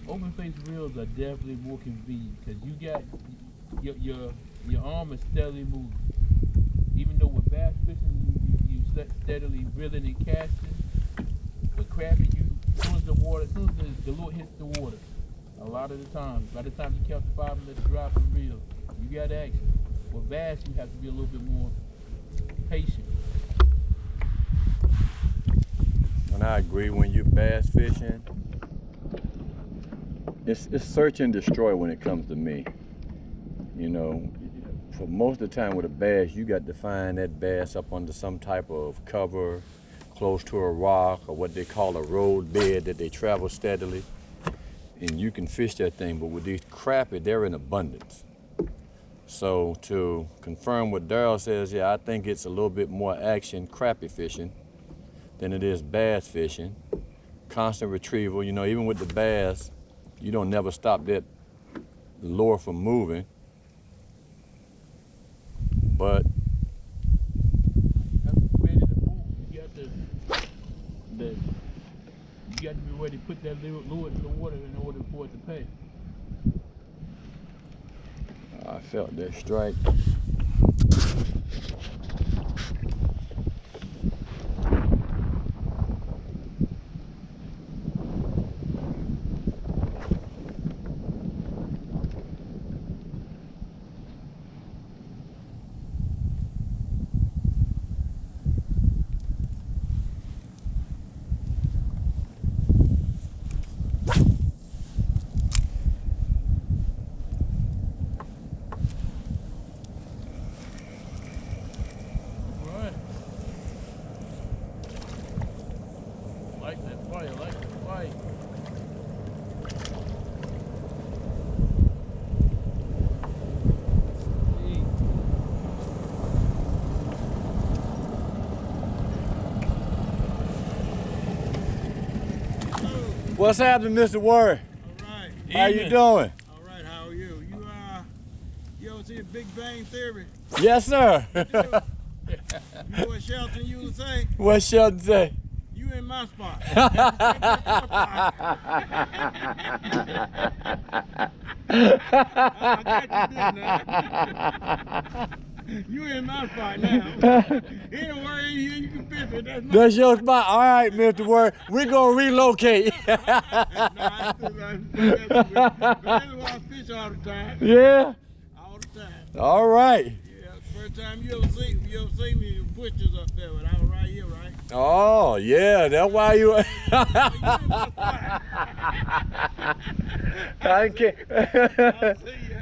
Open face reels are definitely more convenient because you got your arm is steadily moving. Even though with bass fishing you steadily reeling and casting, with crappie as soon as the lure hits the water, a lot of the time, by the time you count to 5 and let it drop and reel, you got action. With bass you have to be a little bit more patient. And I agree, when you bass fishing, it's search and destroy when it comes to me. You know, for most of the time with a bass, you got to find that bass up under some type of cover, close to a rock, or what they call a road bed that they travel steadily, and you can fish that thing. But with these crappie, they're in abundance. So to confirm what Daryl says, yeah, I think it's a little bit more action crappie fishing than it is bass fishing. Constant retrieval, you know, even with the bass, you don't never stop that lure from moving. But you have to be ready to move. You got to be ready to put that lure in the water in order for it to pay. I felt that strike. What's happening, Mr. Worry? All right. How you doing? All right, how are you? You ever see Big Bang Theory? Yes, sir. You know what Shelton used to say? What Shelton say? You in my spot. I got you, didn't I? You in my spot now. Anywhere in here you can fish it. That's your spot. All right, Mr. Word. We're going to relocate. That's why I fish all the time. Yeah? All the time. All right. Yeah, first time you ever see me, the bushes up there, but I was right here, right? Oh, yeah. That's why you...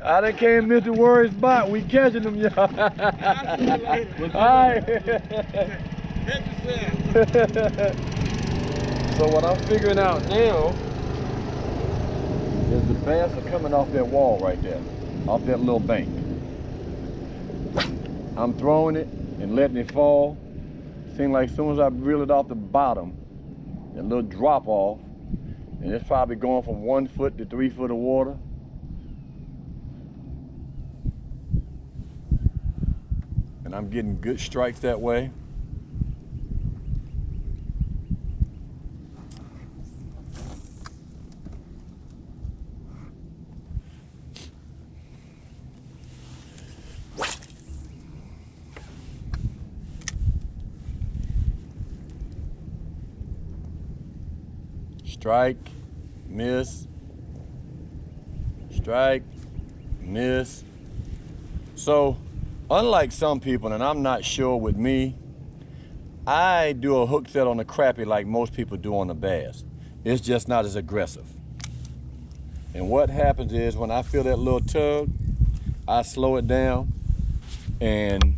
I done came Mr. Worry's spot. We catching them, y'all. All right. So what I'm figuring out now is the bass are coming off that wall right there, off that little bank. I'm throwing it and letting it fall. Seems like as soon as I reel it off the bottom, a little drop off, and it's probably going from 1 foot to 3 foot of water. And I'm getting good strikes that way. Strike, miss, strike, miss. So, unlike some people, and I'm not sure with me, I do a hook set on the crappie like most people do on the bass. It's just not as aggressive. And what happens is when I feel that little tug, I slow it down and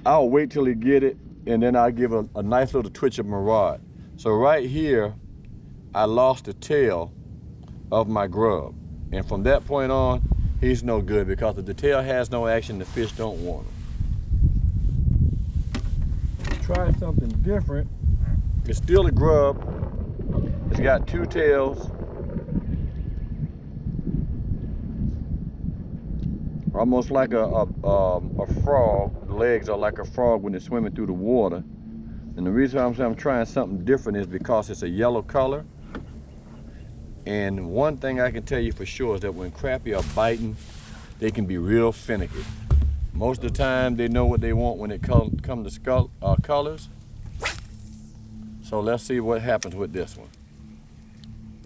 I'll wait till he get it, and then I'll give a nice little twitch of my rod. So right here, I lost the tail of my grub. And from that point on, he's no good, because if the tail has no action, the fish don't want him. Try something different. It's still a grub. It's got 2 tails. Almost like a frog. The legs are like a frog when they're swimming through the water. And the reason I'm saying I'm trying something different is because it's a yellow color. And one thing I can tell you for sure is that when crappie are biting, they can be real finicky. Most of the time, they know what they want when it comes to colors. So let's see what happens with this one.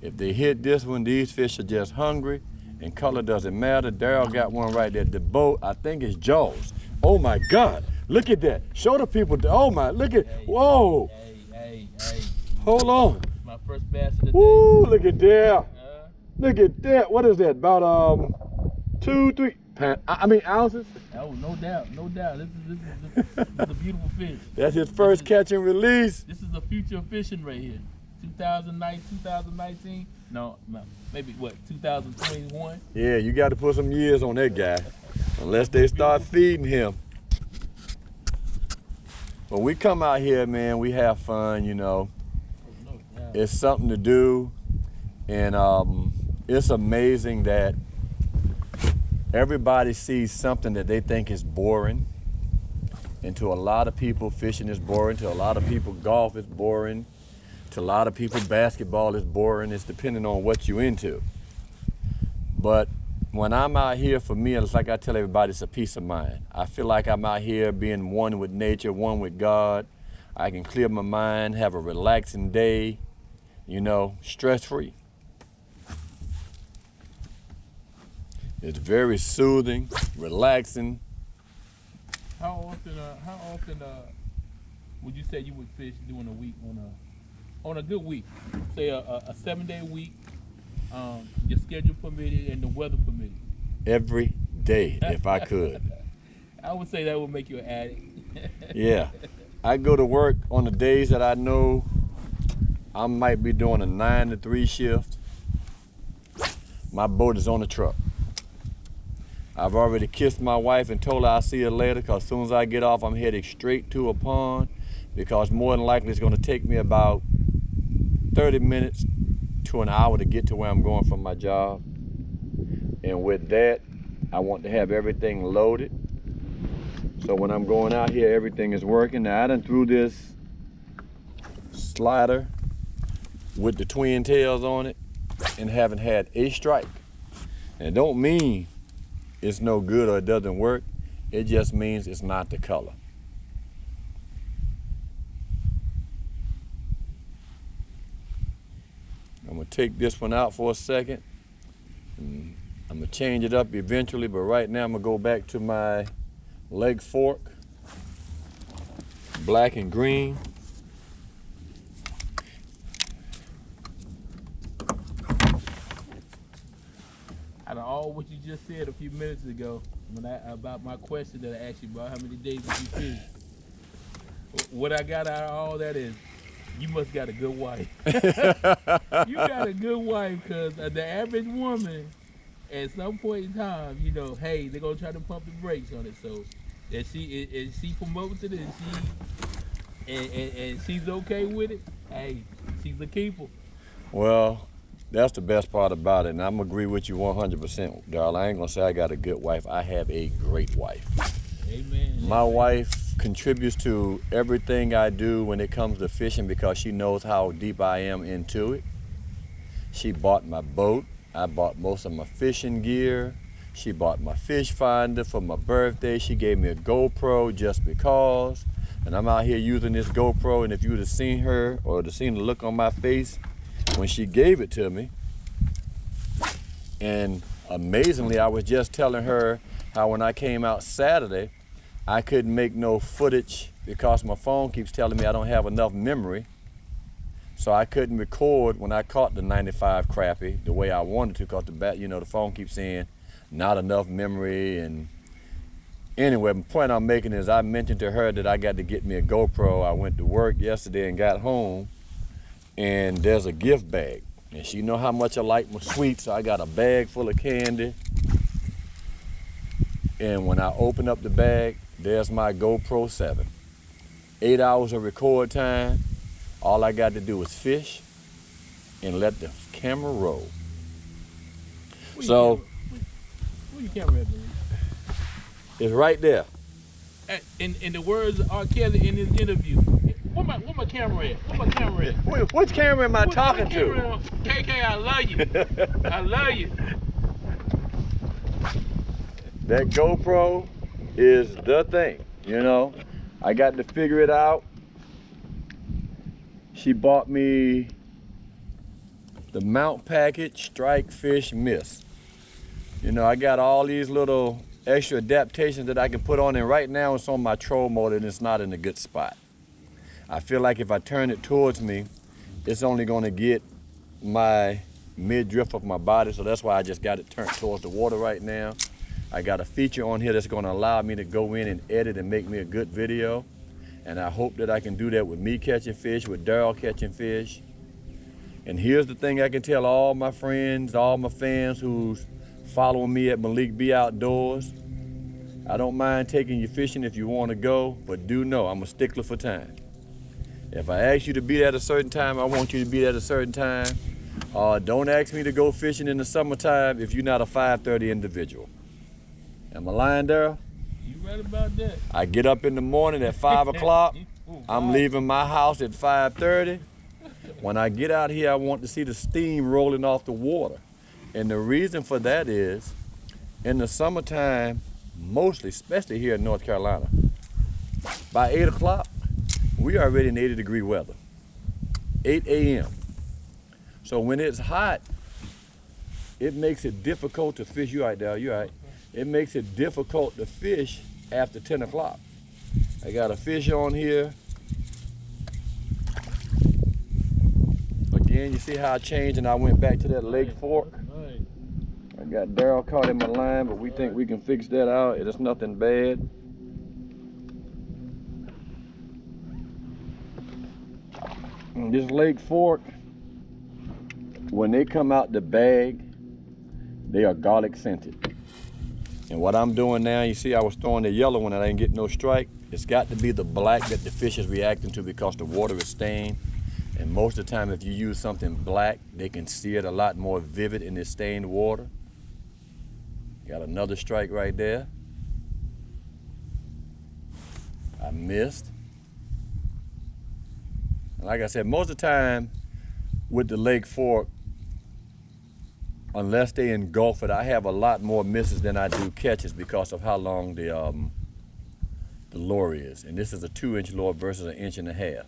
If they hit this one, these fish are just hungry, and color doesn't matter. Daryl got one right there. The boat, I think it's Jaws. Oh my God, look at that. Show the people, oh my, look at, whoa. Hey. Hold on. My first bass of the day. Woo, look at that. Look at that. What is that, about 2, 3, ounces? Oh, no doubt. This is a beautiful fish. That's his first catch and release. This is the future of fishing right here. 2019. No, maybe what, 2021? Yeah, you got to put some years on that guy, unless they start feeding him. When we come out here, man, we have fun, you know. It's something to do, and it's amazing that everybody sees something that they think is boring. And to a lot of people, fishing is boring. To a lot of people, golf is boring. To a lot of people, basketball is boring. It's depending on what you're into. But when I'm out here, for me, it's like I tell everybody, it's a peace of mind. I feel like I'm out here being one with nature, one with God. I can clear my mind, have a relaxing day, you know, stress-free. It's very soothing, relaxing. How often would you say you would fish during a week on a good week? Say a 7-day week, your schedule permitted and the weather permitted. Every day, if I could. I would say that would make you an addict. Yeah. I go to work on the days that I know I might be doing a 9 to 3 shift. My boat is on the truck. I've already kissed my wife and told her I'll see her later, because as soon as I get off, I'm heading straight to a pond, because more than likely it's going to take me about 30 minutes to an hour to get to where I'm going from my job. And with that, I want to have everything loaded. So when I'm going out here, everything is working. Now I done threw this slider with the twin tails on it and haven't had a strike. And it don't mean it's no good or it doesn't work. It just means it's not the color. I'm gonna take this one out for a second. And I'm gonna change it up eventually, but right now I'm gonna go back to my leg fork, black and green. Out of all what you just said a few minutes ago, about my question that I asked you about how many days did you fish, what I got out of all that is, you must got a good wife. You got a good wife, because the average woman, at some point in time, you know, hey, they're gonna try to pump the brakes on it. So, and she promotes it, and she's okay with it. Hey, she's a keeper. Well, that's the best part about it, and I'm agree with you 100%, Darryl. I ain't gonna say I got a good wife. I have a great wife. Amen. My wife contributes to everything I do when it comes to fishing, because she knows how deep I am into it. She bought my boat. I bought most of my fishing gear. She bought my fish finder for my birthday. She gave me a GoPro just because. And I'm out here using this GoPro, and if you would have seen her or seen the look on my face when she gave it to me. And amazingly, I was just telling her how when I came out Saturday, I couldn't make no footage because my phone keeps telling me I don't have enough memory. So I couldn't record when I caught the 95 crappie the way I wanted to, because the phone keeps saying not enough memory. And anyway, the point I'm making is I mentioned to her that I got to get me a GoPro. I went to work yesterday and got home, and there's a gift bag. And she know how much I like my sweets, so I got a bag full of candy. And when I open up the bag, there's my GoPro 7. 8 hours of record time. All I got to do is fish and let the camera roll. Where your camera at, man? It's right there. In the words of R. Kelly in his interview, Where my camera at? Where my camera at? Which camera am I talking to? KK, I love you. I love you. That GoPro is the thing, you know. I got to figure it out. She bought me the mount package strike fish miss. You know, I got all these little extra adaptations that I can put on, and right now it's on my troll motor and it's not in a good spot. I feel like if I turn it towards me, it's only gonna get my mid-drift of my body, so that's why I just got it turned towards the water right now. I got a feature on here that's gonna allow me to go in and edit and make me a good video. And I hope that I can do that with me catching fish, with Daryl catching fish. And here's the thing I can tell all my friends, all my fans who's following me at Malik B.Outdoors. I don't mind taking you fishing if you wanna go, but do know I'm a stickler for time. If I ask you to be there at a certain time, I want you to be there at a certain time. Don't ask me to go fishing in the summertime if you're not a 5:30 individual. Am I lying, Daryl? You right about that. I get up in the morning at 5 o'clock. I'm leaving my house at 5:30. When I get out here, I want to see the steam rolling off the water. And the reason for that is, in the summertime, mostly, especially here in North Carolina, by 8 o'clock, we are already in 80-degree weather. 8 a.m. So when it's hot, it makes it difficult to fish. You right, Dal, you right. It makes it difficult to fish after 10 o'clock. I got a fish on here. Again, you see how I changed and I went back to that Lake Fork. I got Daryl caught in my line, but we think we can fix that out. It is nothing bad. And this Lake Fork, when they come out the bag, they are garlic scented. And what I'm doing now, you see I was throwing the yellow one and I didn't get no strike. It's got to be the black that the fish is reacting to because the water is stained. And most of the time, if you use something black, they can see it a lot more vivid in the stained water. Got another strike right there. I missed. And like I said, most of the time with the Lake Fork, unless they engulf it, I have a lot more misses than I do catches because of how long the lure is. And this is a 2-inch lure versus an 1.5 inches.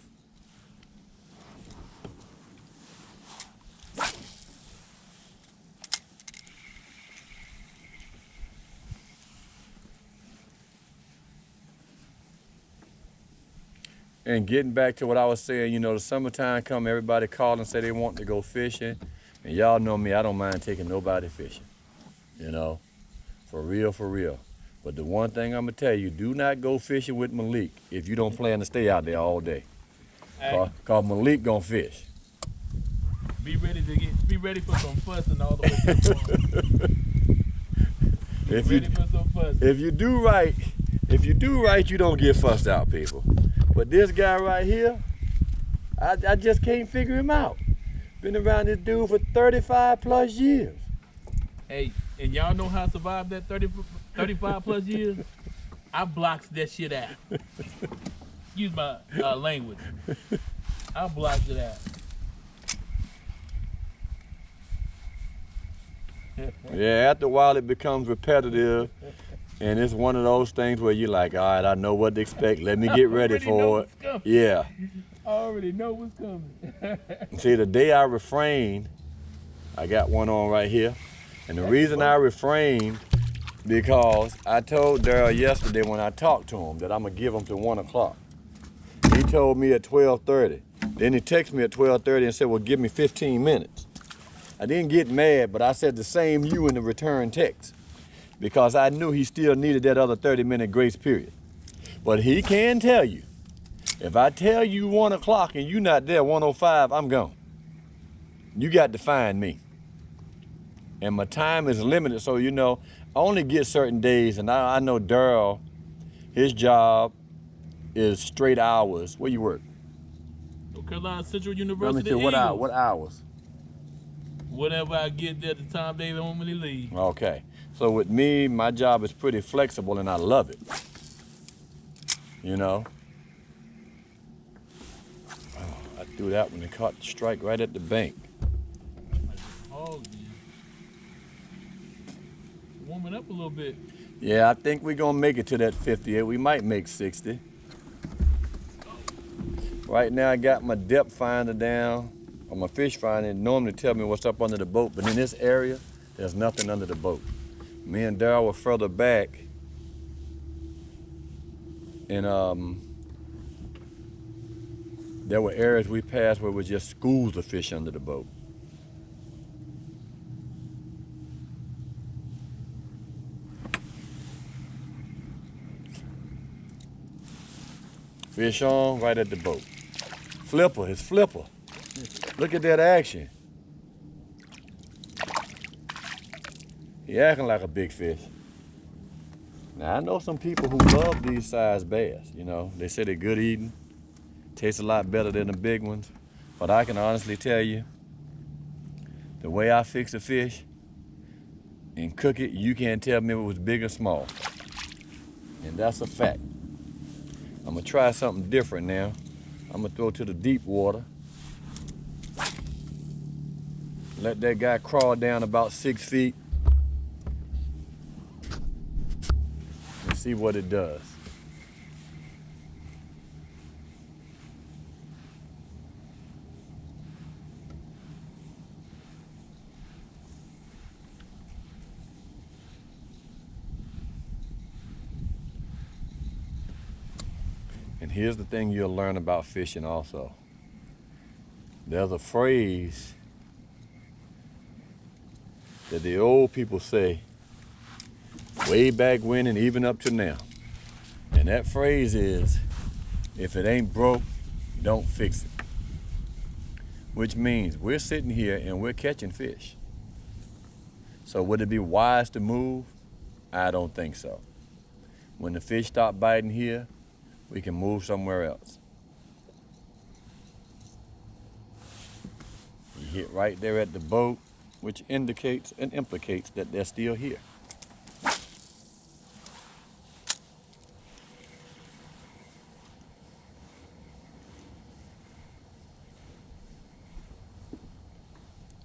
And getting back to what I was saying, you know, the summertime come, everybody call and say they want to go fishing. And y'all know me, I don't mind taking nobody fishing, you know, for real, for real. But the one thing I'm gonna tell you, do not go fishing with Malik if you don't plan to stay out there all day. Cause Malik gonna fish. Be ready for some fussing all the way to the morning. If you do right, you don't get fussed out, people. But this guy right here, I just can't figure him out. Been around this dude for 35 plus years. Hey, and y'all know how I survived that 35 plus years? I blocked that shit out. Excuse my language. I blocked it out. Yeah, after a while it becomes repetitive. And it's one of those things where you're like, all right, I know what to expect. Let me get ready for it. Yeah. I already know what's coming. See, the day I refrained, I got one on right here. And the reason I refrained, because I told Daryl yesterday when I talked to him that I'm gonna give him to 1 o'clock. He told me at 12:30. Then he texted me at 12:30 and said, well, give me 15 minutes. I didn't get mad, but I said the same you in the return text, because I knew he still needed that other 30-minute grace period. But he can tell you, if I tell you 1 o'clock and you're not there 1:05, I'm gone. You got to find me. And my time is limited, so you know, I only get certain days, and I know Daryl, his job is straight hours. Where you work? North Carolina Central University. Let me see, what hours? Whatever I get there at the time they want me to leave. Okay. So with me, my job is pretty flexible and I love it. You know? threw that one and caught the strike right at the bank. Oh, warming up a little bit. Yeah, I think we're gonna make it to that 50. We might make 60. Right now I got my depth finder down, or my fish finder. It normally tell me what's up under the boat, but in this area, there's nothing under the boat. Me and Darryl were further back, and there were areas we passed where it was just schools of fish under the boat. Fish on, right at the boat. Flipper, his flipper. Look at that action. He acting like a big fish. Now I know some people who love these size bass, you know. They say they're good eating, taste a lot better than the big ones. But I can honestly tell you, the way I fix a fish and cook it, you can't tell me if it was big or small. And that's a fact. I'm gonna try something different now. I'm gonna throw to the deep water. Let that guy crawl down about 6 feet. And see what it does. And here's the thing you'll learn about fishing also. There's a phrase that the old people say way back when and even up to now. And that phrase is, if it ain't broke, don't fix it. Which means we're sitting here and we're catching fish. So would it be wise to move? I don't think so. When the fish stop biting here, we can move somewhere else. You hit right there at the boat, which indicates and implicates that they're still here.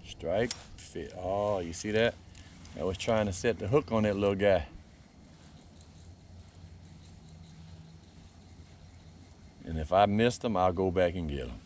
Strike, fit. Oh, you see that? I was trying to set the hook on that little guy. And if I missed him, I'll go back and get him.